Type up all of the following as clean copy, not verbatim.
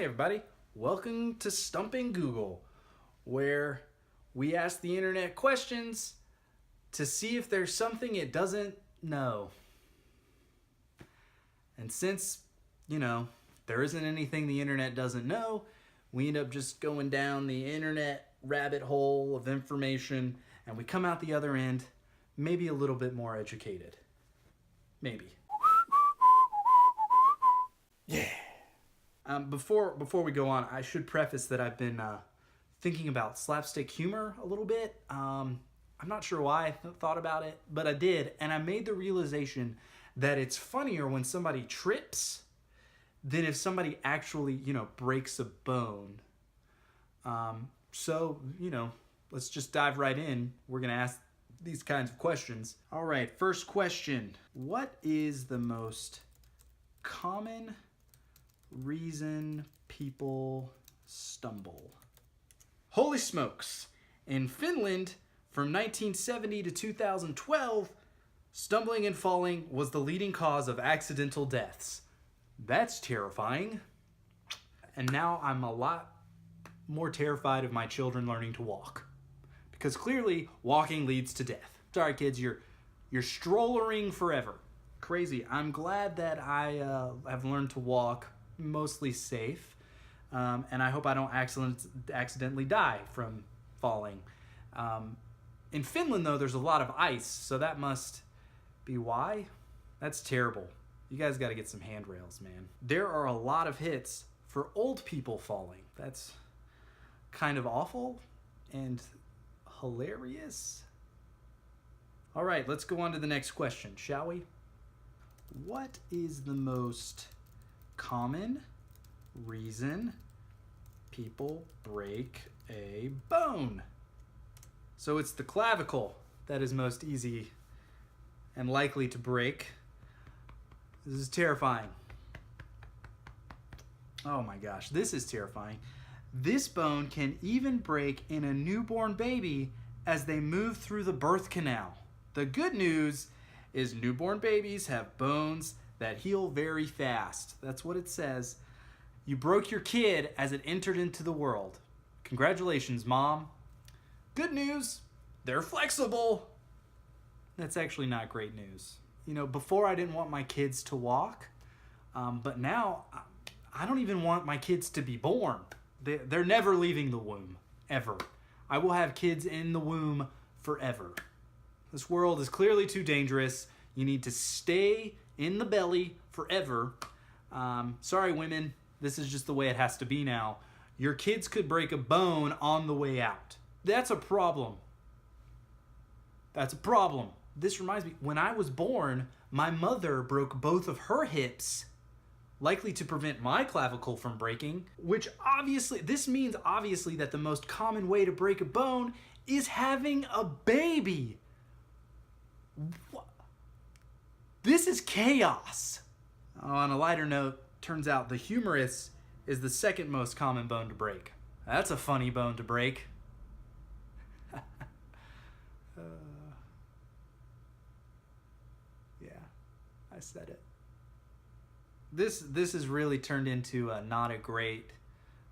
everybody, welcome to Stumping Google, where we ask the internet questions to see if there's something it doesn't know. And since, there isn't anything the internet doesn't know, we end up just going down the internet rabbit hole of information, and we come out the other end maybe a little bit more educated. Maybe. Yeah. Before we go on, I should preface that I've been thinking about slapstick humor a little bit. I'm not sure why I thought about it, but I did, and I made the realization that it's funnier when somebody trips than if somebody actually, breaks a bone. So, let's just dive right in. We're going to ask these kinds of questions. All right, first question. What is the most common reason people stumble? Holy smokes. In Finland, from 1970 to 2012, stumbling and falling was the leading cause of accidental deaths. That's terrifying. And now I'm a lot more terrified of my children learning to walk. Because clearly, walking leads to death. Sorry, kids, you're strollering forever. Crazy. I'm glad that I have learned to walk mostly safe. And I hope I don't accidentally die from falling. In Finland, though, there's a lot of ice, so that must be why. That's terrible. You guys got to get some handrails, man. There are a lot of hits for old people falling. That's kind of awful and hilarious. All right, let's go on to the next question, shall we? What is the most common reason people break a bone? So it's the clavicle that is most easy and likely to break. This is terrifying. Oh my gosh, this is terrifying. This bone can even break in a newborn baby as they move through the birth canal. The good news is newborn babies have bones that heal very fast. That's what it says. You broke your kid as it entered into the world. Congratulations, Mom. Good news, they're flexible. That's actually not great news. Before I didn't want my kids to walk, but now I don't even want my kids to be born. They're never leaving the womb, ever. I will have kids in the womb forever. This world is clearly too dangerous. You need to stay in the belly forever. Sorry, women. This is just the way it has to be now. Your kids could break a bone on the way out. That's a problem. That's a problem. This reminds me, when I was born, my mother broke both of her hips, likely to prevent my clavicle from breaking, this means obviously that the most common way to break a bone is having a baby. This is chaos. On a lighter note, turns out the humerus is the second most common bone to break. That's a funny bone to break. I said it. This has really turned into not a great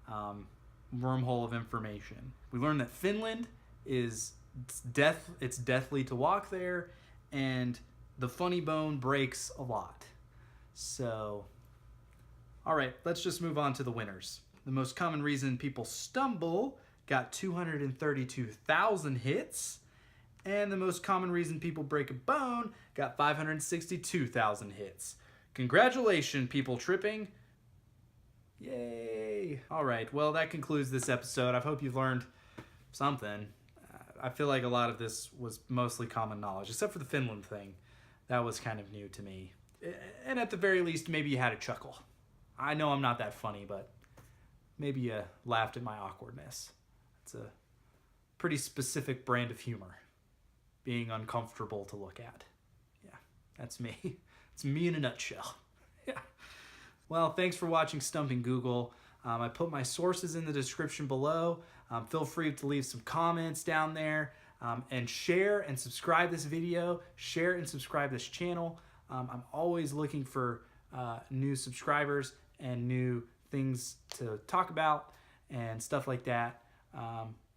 wormhole of information. We learned that Finland it's deathly to walk there, and the funny bone breaks a lot. So, all right, let's just move on to the winners. The most common reason people stumble got 232,000 hits. And the most common reason people break a bone got 562,000 hits. Congratulations, people tripping. Yay. All right, well, that concludes this episode. I hope you've learned something. I feel like a lot of this was mostly common knowledge, except for the Finland thing. That was kind of new to me. And at the very least, maybe you had a chuckle. I know I'm not that funny, but maybe you laughed at my awkwardness. It's a pretty specific brand of humor. Being uncomfortable to look at. Yeah, that's me. It's me in a nutshell. Yeah. Well, thanks for watching Stumping Google. I put my sources in the description below. Feel free to leave some comments down there. And share and subscribe this video. Share and subscribe this channel. I'm always looking for new subscribers and new things to talk about and stuff like that.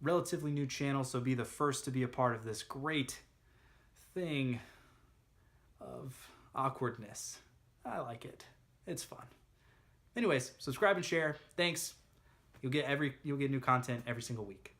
Relatively new channel, so be the first to be a part of this great thing of awkwardness. I like it. It's fun. Anyways, subscribe and share. Thanks. You'll get new content every single week.